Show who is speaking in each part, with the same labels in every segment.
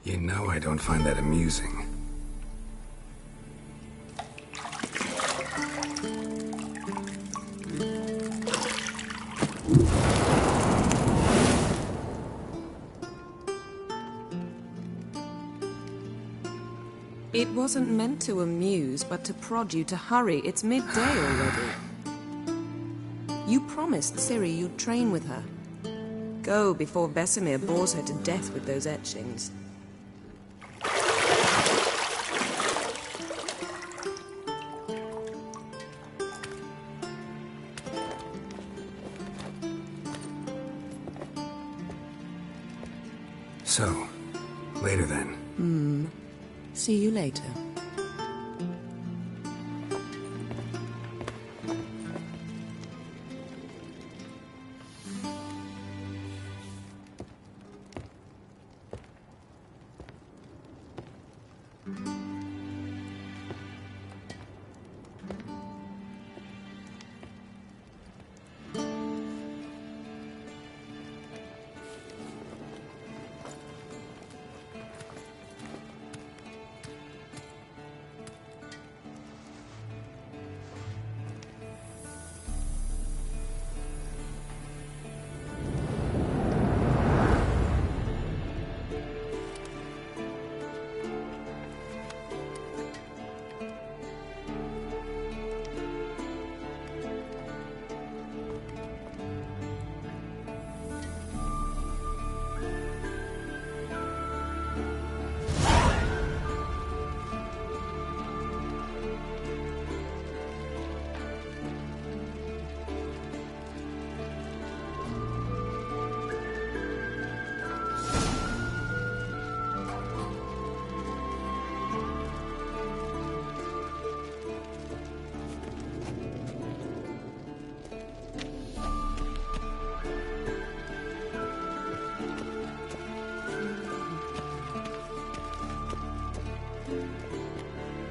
Speaker 1: You know I don't find that amusing.
Speaker 2: It wasn't meant to amuse, but to prod you to hurry. It's midday already. You promised Ciri you'd train with her. Go before Vesemir bores her to death with those etchings.
Speaker 1: So, later then.
Speaker 2: See you later.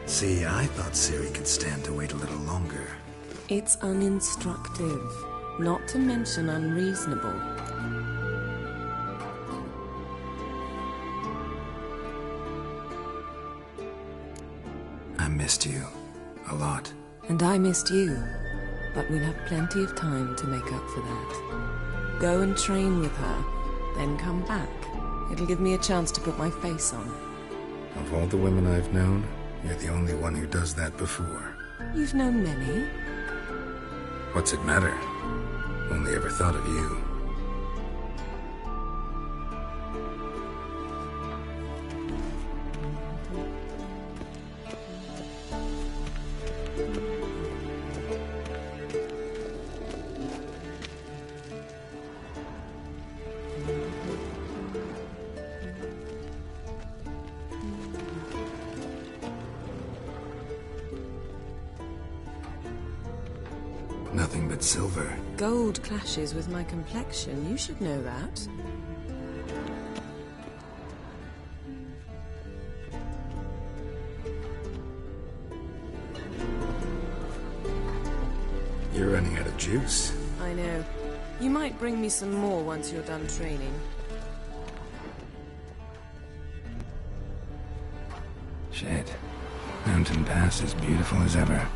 Speaker 1: See, I thought Ciri could stand to wait a little longer.
Speaker 2: It's uninstructive, not to mention unreasonable.
Speaker 1: I missed you. A lot.
Speaker 2: And I missed you, but we'll have plenty of time to make up for that. Go and train with her, then come back. It'll give me a chance to put my face on.
Speaker 1: Of all the women I've known, you're the only one who does that before.
Speaker 2: You've known many.
Speaker 1: What's it matter? Only ever thought of you. Nothing but silver.
Speaker 2: Gold clashes with my complexion. You should know that.
Speaker 1: You're running out of juice.
Speaker 2: I know. You might bring me some more once you're done training.
Speaker 1: Shit. Mountain Pass is beautiful as ever.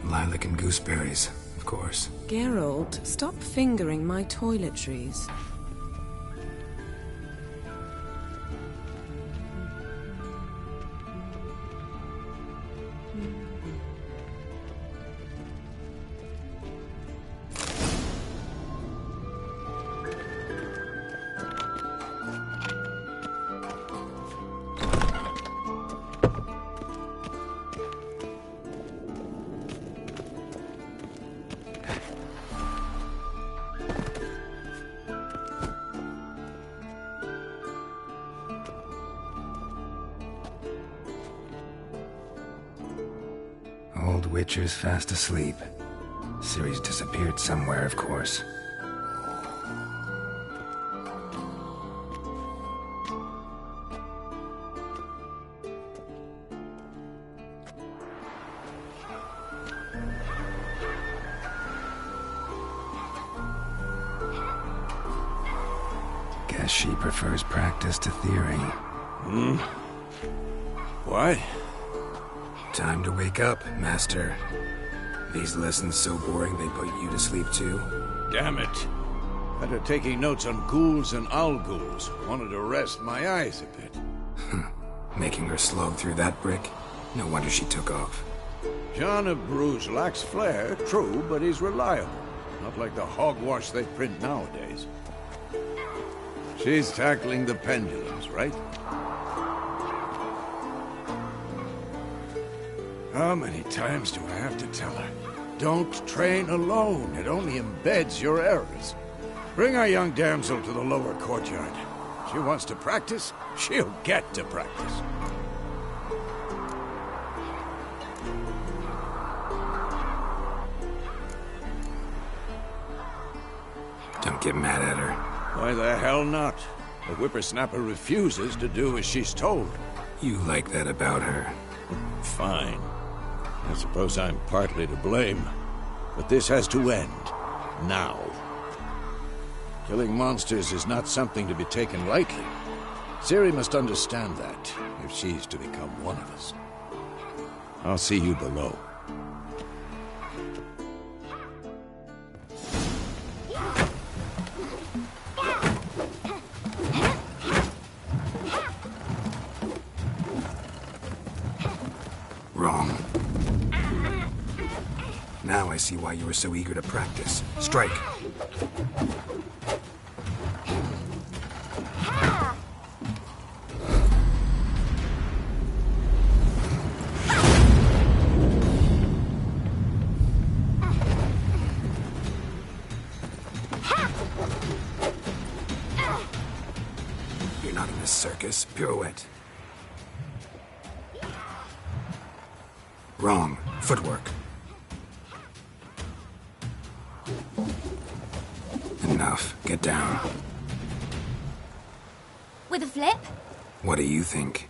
Speaker 1: Lilac and gooseberries, of course.
Speaker 2: Geralt, stop fingering my toiletries.
Speaker 1: Witcher's fast asleep. Ciri's disappeared somewhere, of course. Guess she prefers practice to theory.
Speaker 3: What?
Speaker 1: Time to wake up, Master. These lessons so boring they put you to sleep too?
Speaker 3: Damn it. Had her taking notes on ghouls and owl-ghouls. Wanted to rest my eyes a bit.
Speaker 1: Making her slog through that brick? No wonder she took off.
Speaker 3: John of Bruges lacks flair, true, but he's reliable. Not like the hogwash they print nowadays. She's tackling the pendulums, right? How many times do I have to tell her? Don't train alone. It only embeds your errors. Bring our young damsel to the lower courtyard. She wants to practice, she'll get to practice.
Speaker 1: Don't get mad at her.
Speaker 3: Why the hell not? The whippersnapper refuses to do as she's told.
Speaker 1: You like that about her.
Speaker 3: Fine. I suppose I'm partly to blame. But this has to end. Now. Killing monsters is not something to be taken lightly. Ciri must understand that, if she's to become one of us. I'll see you below.
Speaker 1: Wrong. Now I see why you were so eager to practice. Strike! You're not in this circus. Pirouette. Wrong. Footwork. Enough. Get down.
Speaker 4: With a flip?
Speaker 1: What do you think?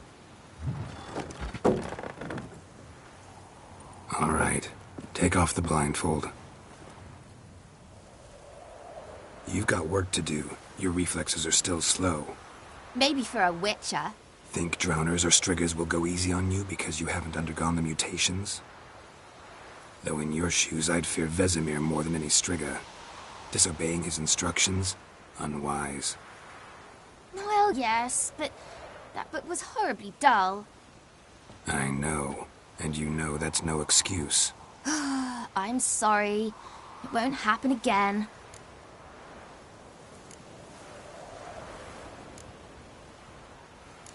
Speaker 1: All right. Take off the blindfold. You've got work to do. Your reflexes are still slow.
Speaker 4: Maybe for a witcher.
Speaker 1: Think drowners or striggers will go easy on you because you haven't undergone the mutations? Though in your shoes, I'd fear Vesemir more than any strigger. Disobeying his instructions? Unwise.
Speaker 4: Well, yes, but that book was horribly dull.
Speaker 1: I know. And you know that's no excuse.
Speaker 4: I'm sorry. It won't happen again.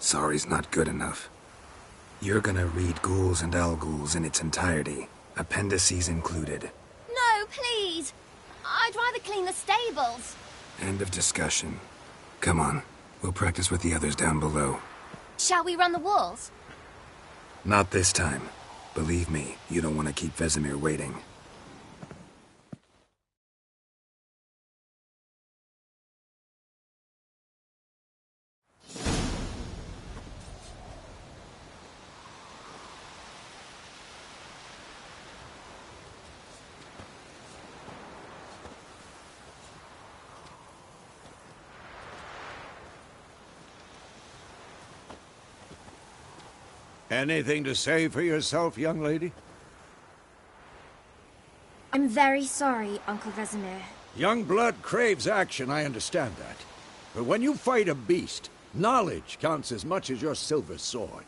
Speaker 1: Sorry's not good enough. You're gonna read Ghouls and Owl-Ghouls in its entirety, appendices included.
Speaker 4: No, please! I'd rather clean the stables.
Speaker 1: End of discussion. Come on, we'll practice with the others down below.
Speaker 4: Shall we run the walls?
Speaker 1: Not this time. Believe me, you don't want to keep Vesemir waiting.
Speaker 3: Anything to say for yourself, young lady?
Speaker 4: I'm very sorry, Uncle Vesemir.
Speaker 3: Young blood craves action, I understand that. But when you fight a beast, knowledge counts as much as your silver sword.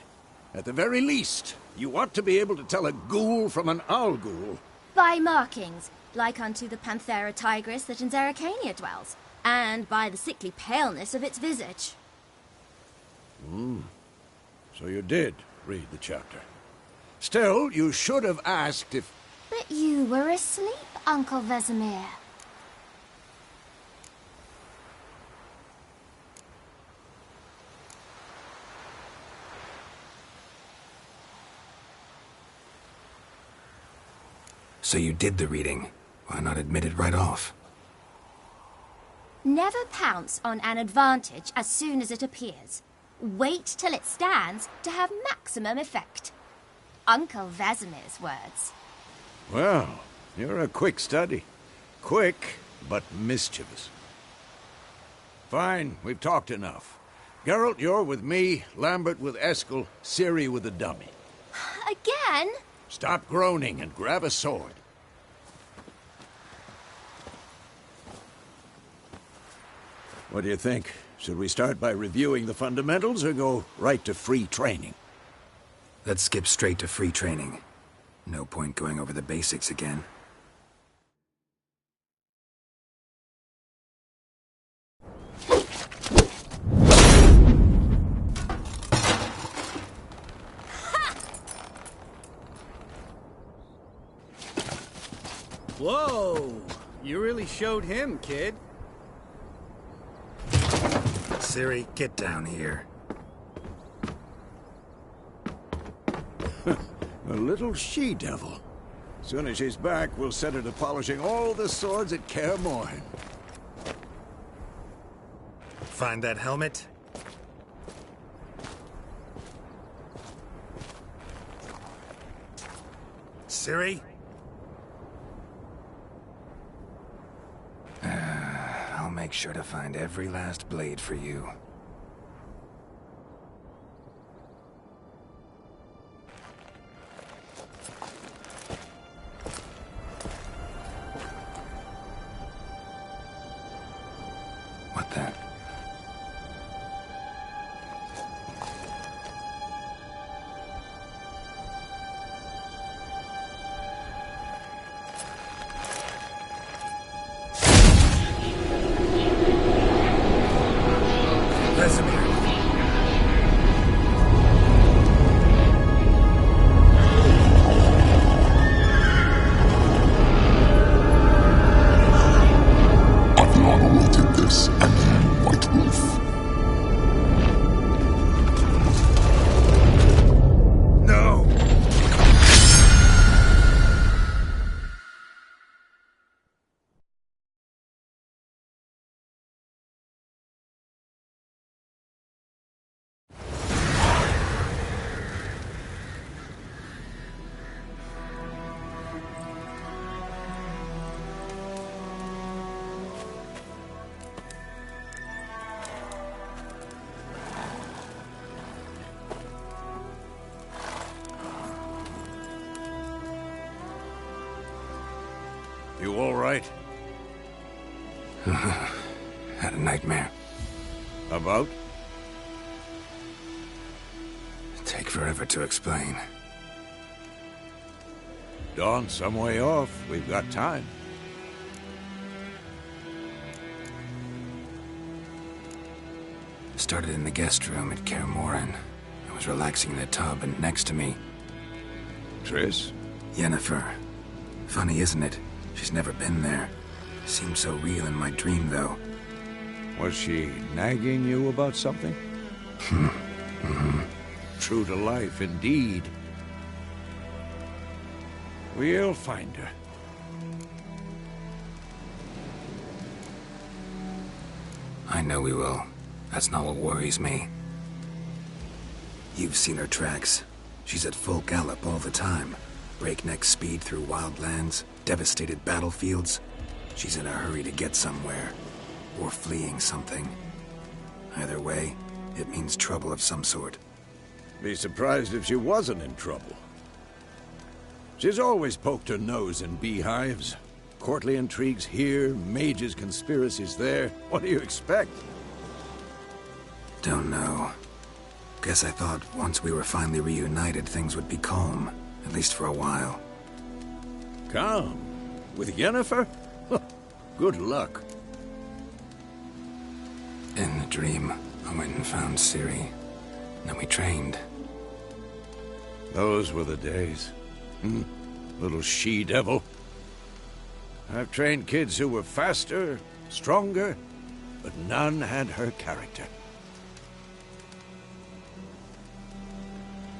Speaker 3: At the very least, you ought to be able to tell a ghoul from an owl-ghoul.
Speaker 4: By markings, like unto the Panthera tigris that in Zerrikania dwells, and by the sickly paleness of its visage.
Speaker 3: So you did read the chapter. Still, you should have asked if...
Speaker 4: But you were asleep, Uncle Vesemir.
Speaker 1: So you did the reading. Why not admit it right off?
Speaker 4: Never pounce on an advantage as soon as it appears. Wait till it stands to have maximum effect. Uncle Vesemir's words.
Speaker 3: Well, you're a quick study. Quick, but mischievous. Fine, we've talked enough. Geralt, you're with me, Lambert with Eskel, Ciri with the dummy.
Speaker 4: Again?
Speaker 3: Stop groaning and grab a sword. What do you think? Should we start by reviewing the fundamentals or go right to free training?
Speaker 1: Let's skip straight to free training. No point going over the basics again.
Speaker 5: Whoa! You really showed him, kid.
Speaker 1: Ciri, get down here.
Speaker 3: A little she-devil. Soon as she's back, we'll set her to polishing all the swords at Kaer Morhen.
Speaker 1: Find that helmet? Ciri? I'll make sure to find every last blade for you. What the? Vesemir.
Speaker 6: Adriana will take this, and you, White Wolf.
Speaker 1: No!
Speaker 3: You all right?
Speaker 1: Had a nightmare.
Speaker 3: About?
Speaker 1: Take forever to explain.
Speaker 3: Dawn's some way off. We've got time.
Speaker 1: Started in the guest room at Kaer Morhen. I was relaxing in a tub, and next to me,
Speaker 3: Triss?
Speaker 1: Yennefer. Funny, isn't it? She's never been there. Seemed so real in my dream, though.
Speaker 3: Was she nagging you about something? True to life, indeed. We'll find her.
Speaker 1: I know we will. That's not what worries me. You've seen her tracks. She's at full gallop all the time. Breakneck speed through wild lands, devastated battlefields. She's in a hurry to get somewhere. Or fleeing something. Either way, it means trouble of some sort.
Speaker 3: Be surprised if she wasn't in trouble. She's always poked her nose in beehives. Courtly intrigues here, mages' conspiracies there. What do you expect?
Speaker 1: Don't know. Guess I thought once we were finally reunited, things would be calm. At least for a while.
Speaker 3: Calm? With Yennefer? Good luck.
Speaker 1: In the dream, I went and found Ciri. Then we trained.
Speaker 3: Those were the days. Little she-devil. I've trained kids who were faster, stronger, but none had her character.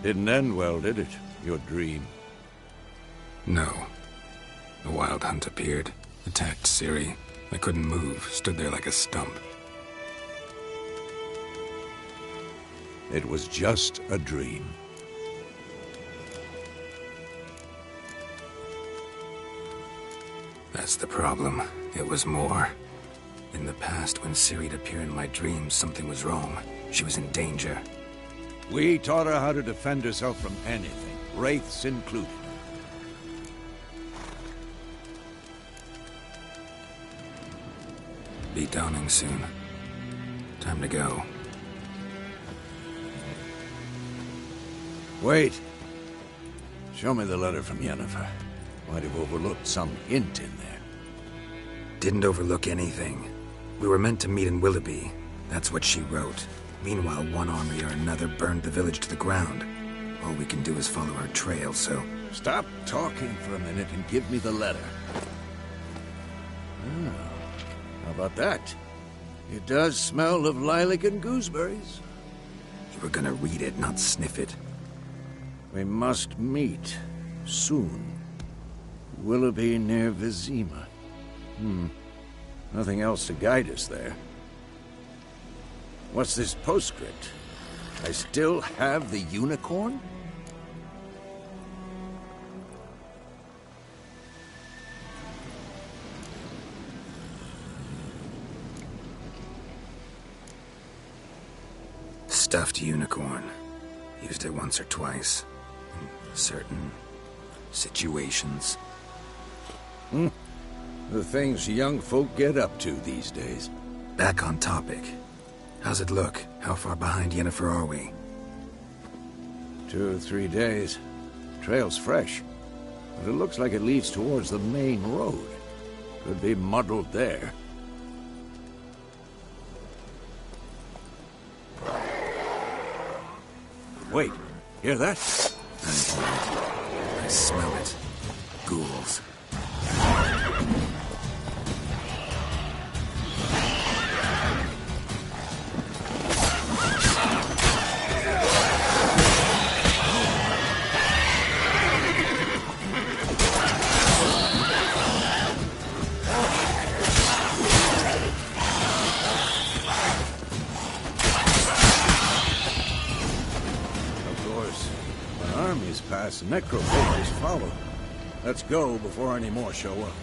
Speaker 3: Didn't end well, did it? Your dream?
Speaker 1: No. The Wild Hunt appeared, attacked Ciri. I couldn't move, stood there like a stump.
Speaker 3: It was just a dream.
Speaker 1: That's the problem. It was more. In the past, when Ciri'd appear in my dreams, something was wrong. She was in danger.
Speaker 3: We taught her how to defend herself from anything, wraiths included.
Speaker 1: Be dawning soon. Time to go.
Speaker 3: Wait. Show me the letter from Yennefer. Might have overlooked some hint in there.
Speaker 1: Didn't overlook anything. We were meant to meet in Willoughby. That's what she wrote. Meanwhile, one army or another burned the village to the ground. All we can do is follow her trail, so...
Speaker 3: Stop talking for a minute and give me the letter. Oh, how about that? It does smell of lilac and gooseberries.
Speaker 1: You were gonna read it, not sniff it.
Speaker 3: We must meet. Soon. Willoughby near Vizima. Nothing else to guide us there. What's this postscript? I still have the unicorn?
Speaker 1: Stuffed unicorn. Used it once or twice. In certain situations.
Speaker 3: The things young folk get up to these days.
Speaker 1: Back on topic. How's it look? How far behind Yennefer are we?
Speaker 3: 2 or 3 days. Trail's fresh. But it looks like it leads towards the main road. Could be muddled there. Wait, hear that?
Speaker 1: I hear it. I smell it. Ghouls.
Speaker 3: Necrophagers follow. Let's go before any more show up.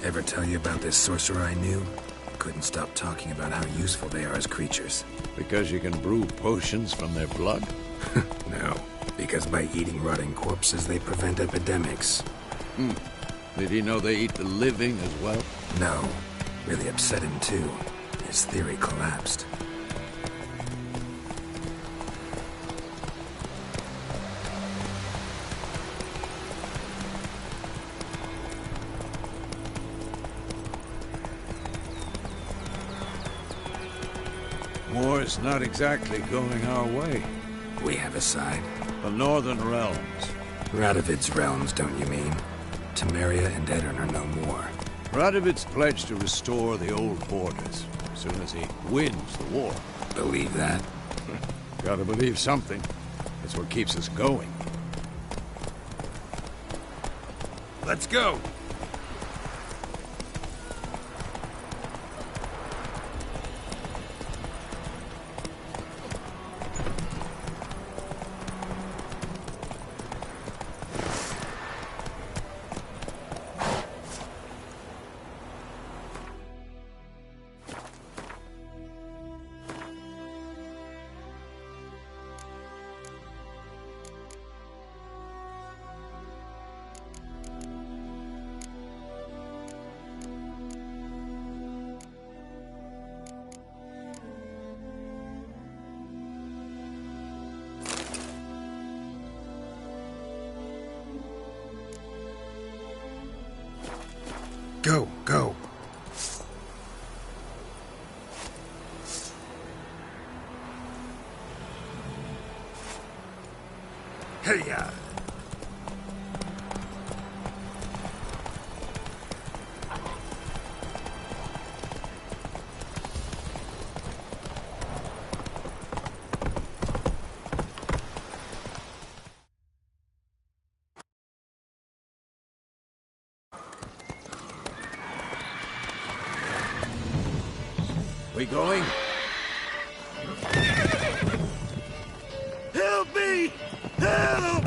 Speaker 1: Ever tell you about this sorcerer I knew? Couldn't stop talking about how useful they are as creatures.
Speaker 3: Because you can brew potions from their blood?
Speaker 1: No. Because by eating rotting corpses, they prevent epidemics.
Speaker 3: Did he know they eat the living as well?
Speaker 1: No. Really upset him, too. His theory collapsed.
Speaker 3: War's not exactly going our way.
Speaker 1: We have a side.
Speaker 3: The Northern Realms.
Speaker 1: Radovid's realms, don't you mean? Temeria and Edirn are no more.
Speaker 3: Radovid's pledged to restore the old borders as soon as he wins the war.
Speaker 1: Believe that?
Speaker 3: Gotta believe something. It's what keeps us going. Let's go!
Speaker 1: Go, go. Hey-ya!
Speaker 3: We going? Help me! Help!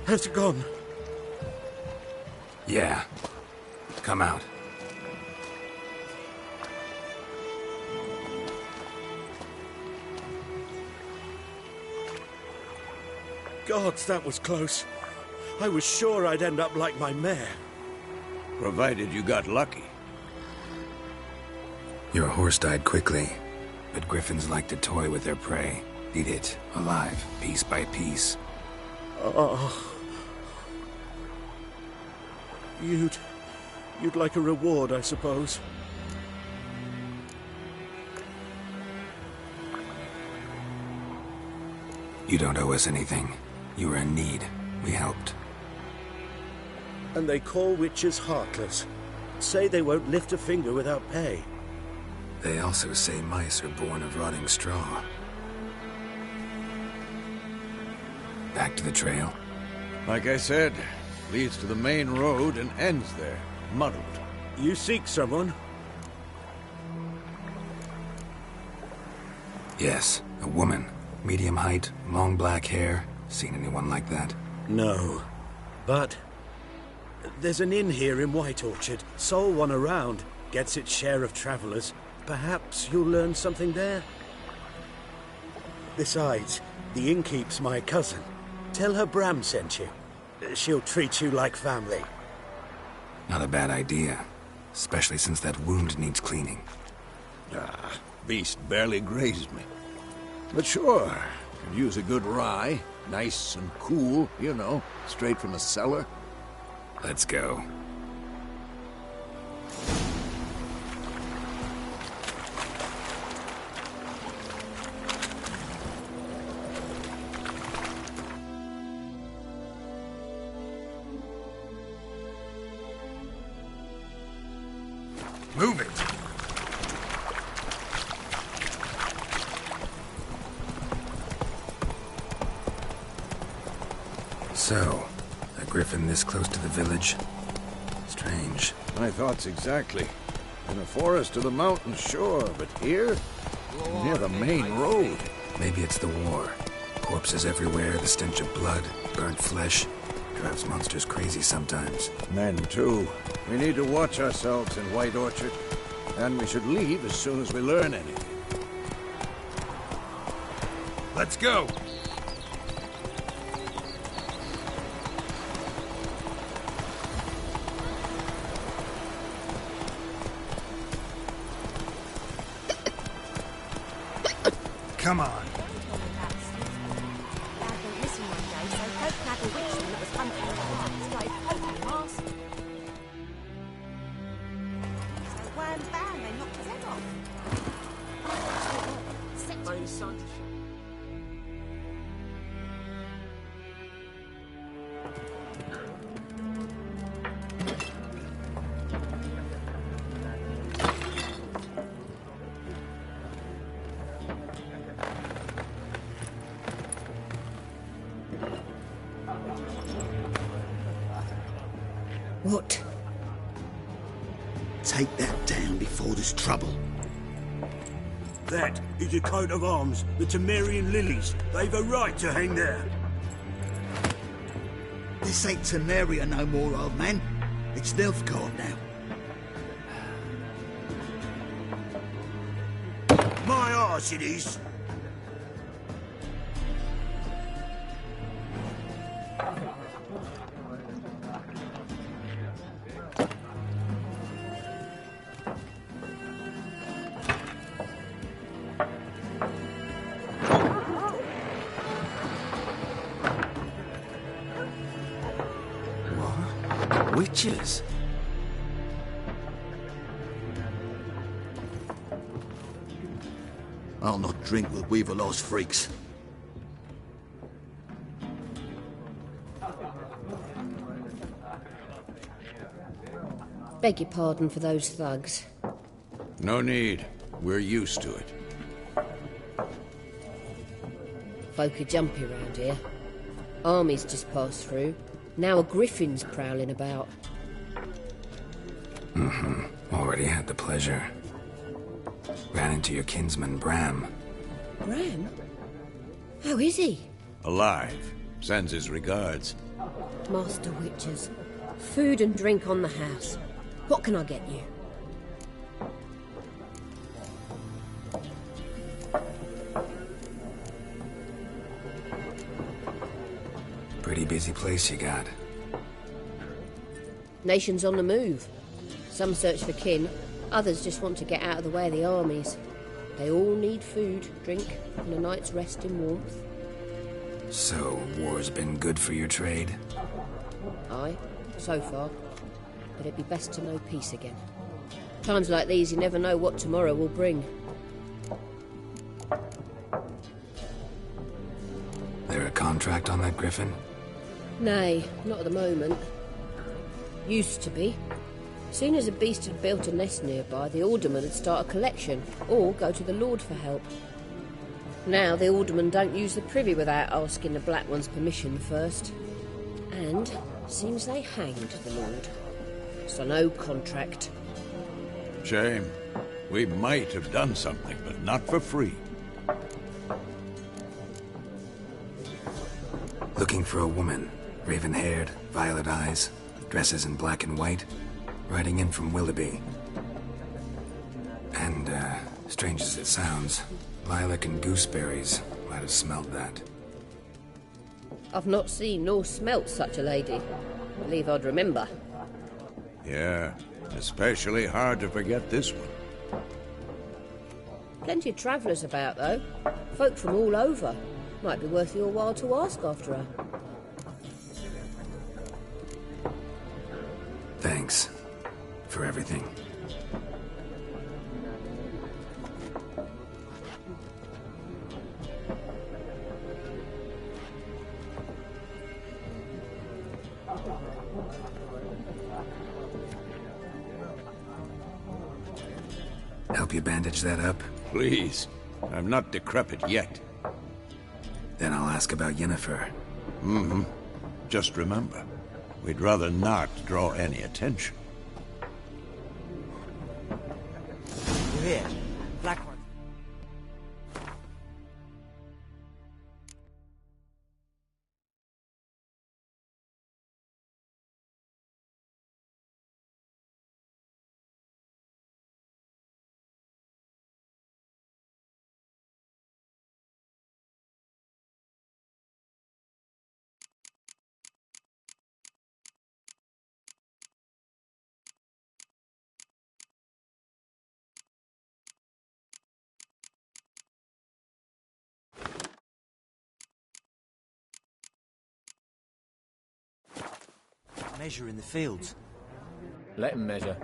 Speaker 5: Has it gone?
Speaker 1: Yeah. Come out.
Speaker 5: Gods, that was close. I was sure I'd end up like my mare.
Speaker 3: Provided you got lucky.
Speaker 1: Your horse died quickly, but griffins like to toy with their prey. Eat it, alive, piece by piece.
Speaker 5: Oh. You'd like a reward, I suppose.
Speaker 1: You don't owe us anything. You were in need. We helped.
Speaker 5: And they call witches heartless. Say they won't lift a finger without pay.
Speaker 1: They also say mice are born of rotting straw. Back to the trail?
Speaker 3: Like I said, leads to the main road and ends there, muddled.
Speaker 5: You seek someone?
Speaker 1: Yes, a woman. Medium height, long black hair. Seen anyone like that?
Speaker 5: No. But there's an inn here in White Orchard. Sole one around. Gets its share of travelers. Perhaps you'll learn something there? Besides, the innkeep's my cousin. Tell her Bram sent you. She'll treat you like family.
Speaker 1: Not a bad idea. Especially since that wound needs cleaning.
Speaker 3: Ah, beast barely grazed me. But sure, could use a good rye. Nice and cool, you know, straight from a cellar.
Speaker 1: Let's go. Move it! So, a griffin this close to the village? Strange.
Speaker 3: My thoughts exactly. In a forest or the mountains, sure, but here? Near the main road.
Speaker 1: Maybe it's the war. Corpses everywhere, the stench of blood, burnt flesh. Drives monsters crazy sometimes.
Speaker 3: Men, too. We need to watch ourselves in White Orchard. And we should leave as soon as we learn anything.
Speaker 1: Let's go! Come on.
Speaker 2: What?
Speaker 7: Take that down before there's trouble.
Speaker 5: That is a coat of arms, the Temerian lilies. They've a right to hang there.
Speaker 7: This ain't Temeria no more, old man. It's Nilfgaard now.
Speaker 5: My arse it is.
Speaker 1: Witches?
Speaker 7: I'll not drink with Weaverlaw's freaks.
Speaker 8: Beg your pardon for those thugs.
Speaker 3: No need. We're used to it.
Speaker 8: Folk are jumpy round here. Armies just passed through. Now a griffin's prowling about.
Speaker 1: Already had the pleasure. Ran into your kinsman, Bram.
Speaker 8: Bram? How is he?
Speaker 3: Alive. Sends his regards.
Speaker 8: Master Witches. Food and drink on the house. What can I get you?
Speaker 1: Pretty busy place you got.
Speaker 8: Nations on the move. Some search for kin, others just want to get out of the way of the armies. They all need food, drink, and a night's rest in warmth.
Speaker 1: So, war's been good for your trade?
Speaker 8: Aye, so far. But it'd be best to know peace again. Times like these, you never know what tomorrow will bring.
Speaker 1: There a contract on that griffin?
Speaker 8: Nay, not at the moment. Used to be. Soon as a beast had built a nest nearby, the alderman would start a collection, or go to the Lord for help. Now the aldermen don't use the privy without asking the Black One's permission first. And seems they hanged the Lord. So no contract.
Speaker 3: Shame. We might have done something, but not for free.
Speaker 1: Looking for a woman. Raven-haired, violet eyes, dresses in black and white. Riding in from Willoughby. And, strange as it sounds, lilac and gooseberries might have smelled that.
Speaker 8: I've not seen nor smelt such a lady. Believe I'd remember.
Speaker 3: Yeah, especially hard to forget this one.
Speaker 8: Plenty of travellers about, though. Folk from all over. Might be worth your while to ask after her.
Speaker 1: Thanks. For everything. Help you bandage that up?
Speaker 3: Please. I'm not decrepit yet.
Speaker 1: Then I'll ask about Yennefer.
Speaker 3: Mm-hmm. Just remember, we'd rather not draw any attention.
Speaker 9: You hear? Black one. Measure in the fields.
Speaker 10: Let him measure.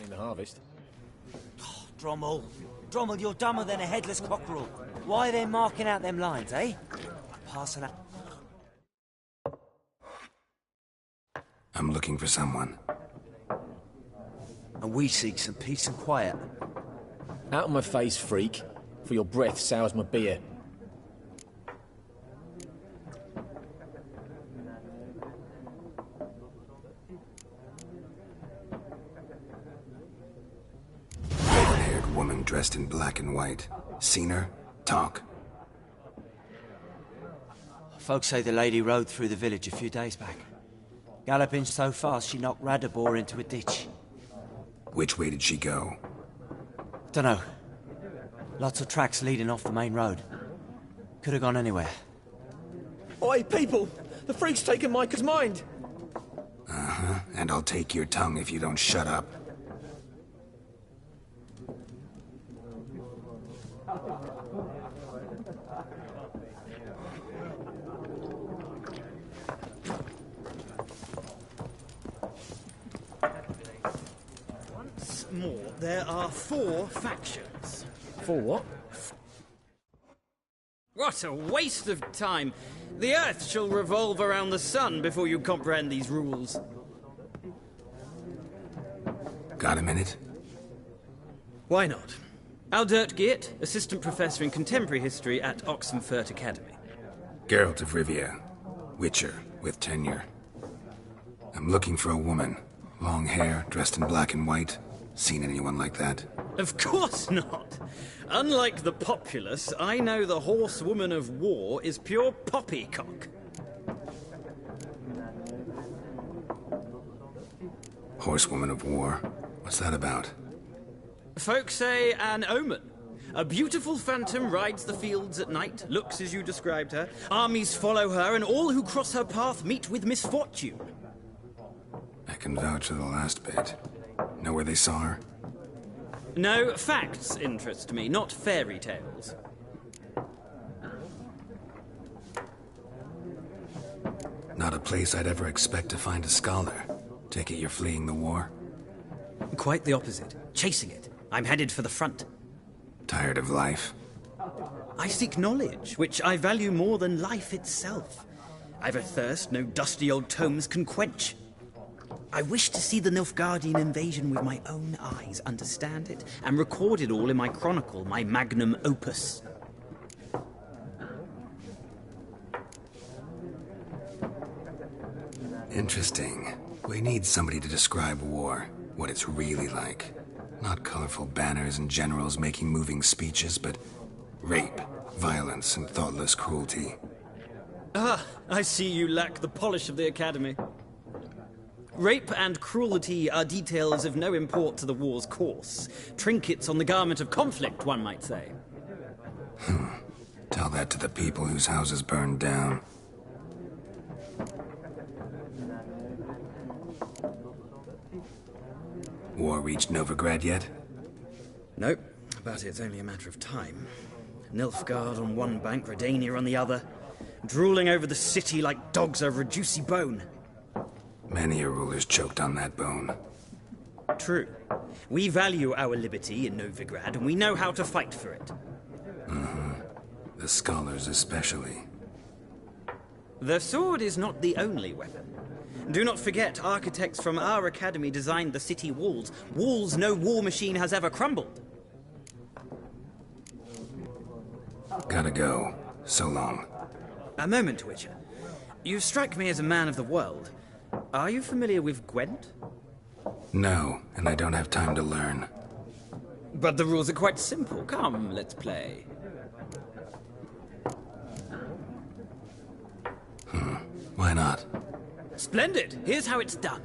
Speaker 10: In the harvest.
Speaker 9: Oh, Drommel, you're dumber than a headless cockerel. Why are they marking out them lines, eh? Passing out.
Speaker 1: I'm looking for someone.
Speaker 9: And we seek some peace and quiet.
Speaker 10: Out of my face, freak, for your breath sours my beer.
Speaker 1: Woman dressed in black and white. Seen her? Talk.
Speaker 9: Folks say the lady rode through the village a few days back. Galloping so fast she knocked Radabor into a ditch.
Speaker 1: Which way did she go?
Speaker 9: Dunno. Lots of tracks leading off the main road. Could have gone anywhere.
Speaker 10: Oi, people! The freak's taken Micah's mind!
Speaker 1: Uh-huh. And I'll take your tongue if you don't shut up.
Speaker 11: Once more, there are 4 factions.
Speaker 10: For what?
Speaker 11: What a waste of time! The Earth shall revolve around the sun before you comprehend these rules.
Speaker 1: Got a minute?
Speaker 11: Why not? Aldert Geert, Assistant Professor in Contemporary History at Oxenfurt Academy.
Speaker 1: Geralt of Rivia. Witcher, with tenure. I'm looking for a woman. Long hair, dressed in black and white. Seen anyone like that?
Speaker 11: Of course not! Unlike the populace, I know the horsewoman of war is pure poppycock.
Speaker 1: Horsewoman of war? What's that about?
Speaker 11: Folk say an omen. A beautiful phantom rides the fields at night, looks as you described her. Armies follow her, and all who cross her path meet with misfortune.
Speaker 1: I can vouch for the last bit. Know where they saw her?
Speaker 11: No, facts interest me, not fairy tales.
Speaker 1: Not a place I'd ever expect to find a scholar. Take it you're fleeing the war?
Speaker 11: Quite the opposite. Chasing it. I'm headed for the front.
Speaker 1: Tired of life?
Speaker 11: I seek knowledge, which I value more than life itself. I've a thirst no dusty old tomes can quench. I wish to see the Nilfgaardian invasion with my own eyes, understand it, and record it all in my chronicle, my magnum opus.
Speaker 1: Interesting. We need somebody to describe war, what it's really like. Not colorful banners and generals making moving speeches, but rape, violence, and thoughtless cruelty.
Speaker 11: Ah, I see you lack the polish of the Academy. Rape and cruelty are details of no import to the war's course. Trinkets on the garment of conflict, one might say.
Speaker 1: Tell that to the people whose houses burned down. War reached Novigrad yet?
Speaker 11: Nope, but it's only a matter of time. Nilfgaard on one bank, Redania on the other, drooling over the city like dogs over a juicy bone.
Speaker 1: Many a ruler's choked on that bone.
Speaker 11: True. We value our liberty in Novigrad, and we know how to fight for it.
Speaker 1: The scholars especially.
Speaker 11: The sword is not the only weapon. Do not forget, architects from our academy designed the city walls. Walls no war machine has ever crumbled.
Speaker 1: Gotta go. So long.
Speaker 11: A moment, Witcher. You strike me as a man of the world. Are you familiar with Gwent?
Speaker 1: No, and I don't have time to learn.
Speaker 11: But the rules are quite simple. Come, let's play.
Speaker 1: Why not?
Speaker 11: Splendid! Here's how it's done.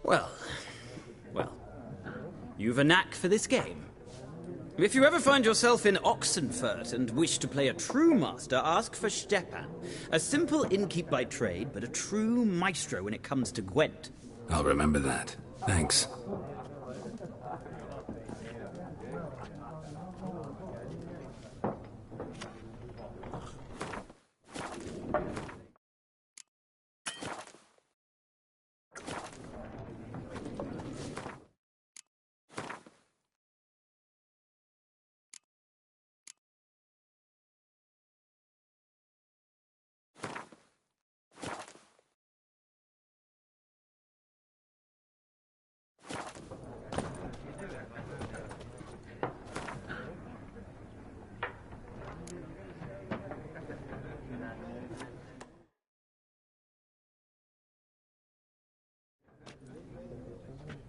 Speaker 11: Well, you've a knack for this game. If you ever find yourself in Oxenfurt and wish to play a true master, ask for Stepan. A simple innkeep by trade, but a true maestro when it comes to Gwent.
Speaker 1: I'll remember that. Thanks.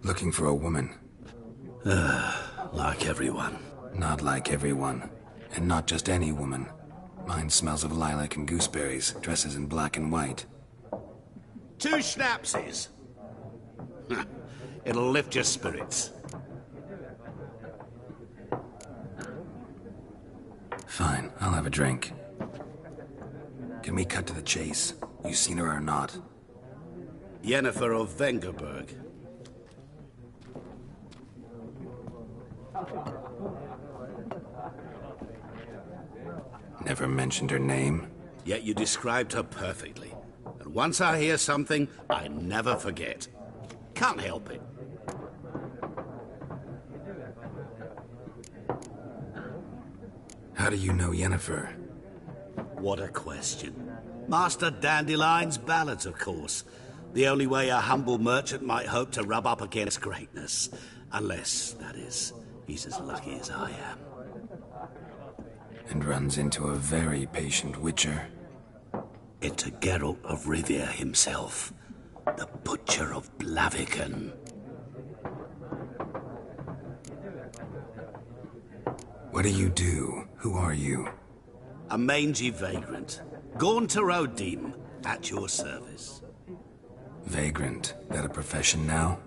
Speaker 1: Looking for a woman.
Speaker 5: Like everyone.
Speaker 1: Not like everyone. And not just any woman. Mine smells of lilac and gooseberries, dresses in black and white.
Speaker 12: 2 schnapsies. It'll lift your spirits.
Speaker 1: Fine, I'll have a drink. Can we cut to the chase? You seen her or not?
Speaker 12: Yennefer of Vengerberg.
Speaker 1: Never mentioned her name.
Speaker 12: Yet you described her perfectly. And once I hear something, I never forget. Can't help it.
Speaker 1: How do you know Yennefer?
Speaker 12: What a question. Master Dandelion's ballads, of course. The only way a humble merchant might hope to rub up against greatness. Unless, that is, he's as lucky as I am.
Speaker 1: And runs into a very patient witcher.
Speaker 12: Into Geralt of Rivia himself. The Butcher of Blaviken.
Speaker 1: What do you do? Who are you?
Speaker 12: A mangy vagrant. Gaunter O'Deem, at your service.
Speaker 1: Vagrant? That a profession now?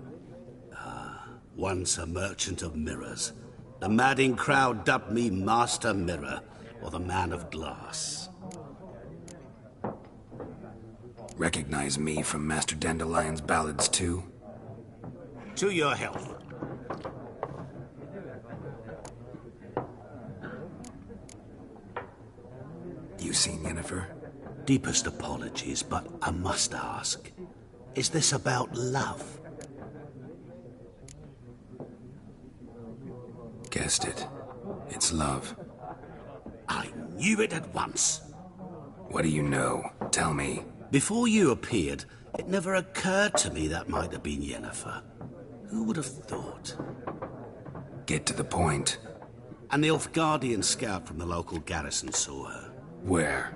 Speaker 12: Once a merchant of mirrors. The madding crowd dubbed me Master Mirror, or the Man of Glass.
Speaker 1: Recognize me from Master Dandelion's ballads too?
Speaker 12: To your health.
Speaker 1: You seen Yennefer?
Speaker 12: Deepest apologies, but I must ask. Is this about love?
Speaker 1: Guessed it. It's love.
Speaker 12: I knew it at once.
Speaker 1: What do you know? Tell me.
Speaker 12: Before you appeared, it never occurred to me that might have been Yennefer. Who would have thought?
Speaker 1: Get to the point.
Speaker 12: An Nilfgaardian scout from the local garrison saw her.
Speaker 1: Where?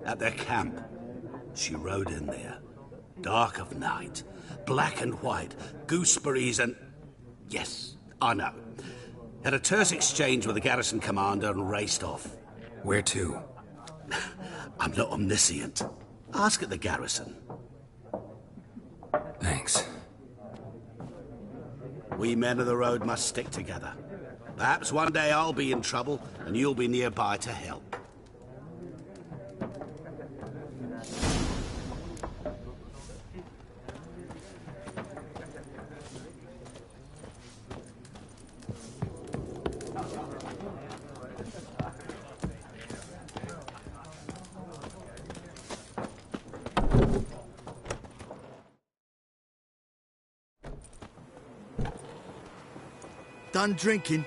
Speaker 12: At their camp. She rode in there. Dark of night. Black and white. Gooseberries and... Yes, I know. Had a terse exchange with the garrison commander and raced off.
Speaker 1: Where to?
Speaker 12: I'm not omniscient. Ask at the garrison.
Speaker 1: Thanks.
Speaker 12: We men of the road must stick together. Perhaps one day I'll be in trouble and you'll be nearby to help.
Speaker 7: Done drinking?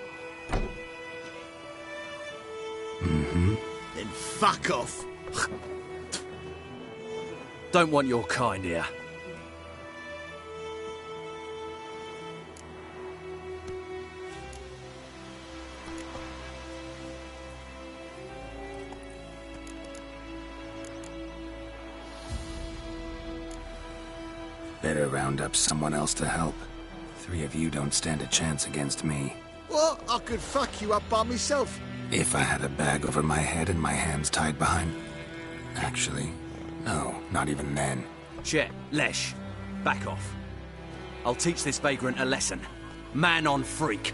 Speaker 1: Mm-hmm.
Speaker 7: Then fuck off.
Speaker 10: Don't want your kind here.
Speaker 1: Better round up someone else to help. 3 of you don't stand a chance against me.
Speaker 7: What? I could fuck you up by myself.
Speaker 1: If I had a bag over my head and my hands tied behind... Actually, no, not even then.
Speaker 10: Chet, Lesh, back off.
Speaker 11: I'll teach this vagrant a lesson. Man on freak.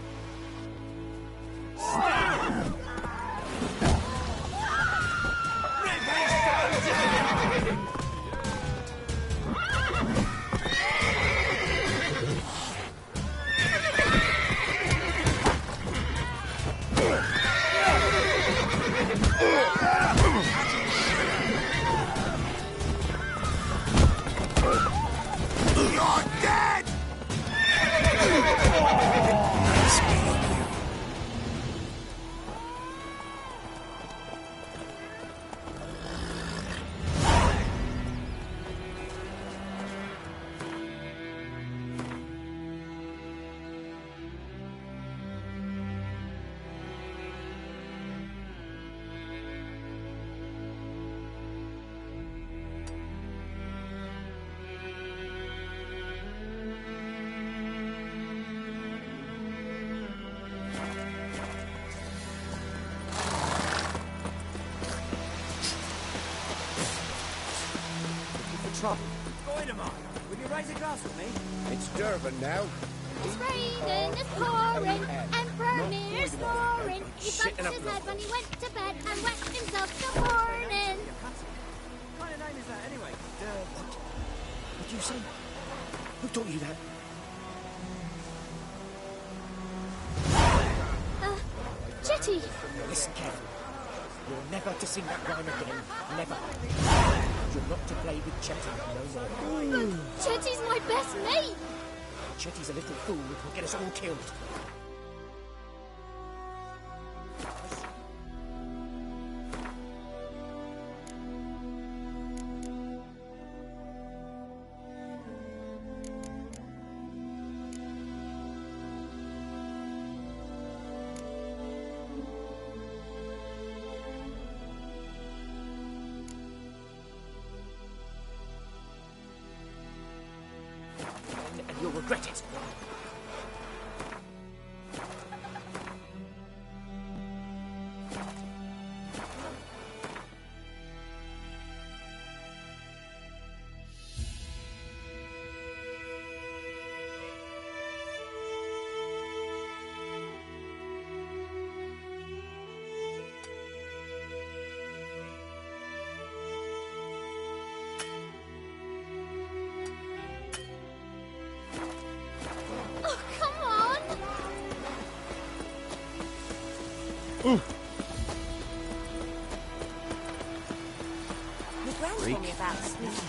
Speaker 9: Trouble. Voidemar, will you raise a glass for me?
Speaker 3: It's Durban now.
Speaker 4: It's raining, it's pouring, and Vermeer's snoring. He bumped his head when he went to bed and wet himself till morning.
Speaker 9: What kind of name is that anyway?
Speaker 10: What did you say? Who taught you that?
Speaker 4: Chetty!
Speaker 10: Listen carefully. You're never to sing that rhyme again. Never. You're not to play with Chetty no more.
Speaker 4: But Chetty's my best mate!
Speaker 10: Chetty's a little fool who will get us all killed. And you'll regret it.
Speaker 4: Oh, come on!
Speaker 13: My gran told me about Sneaky.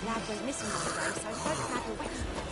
Speaker 13: Lad went missing one day, so both had a wet.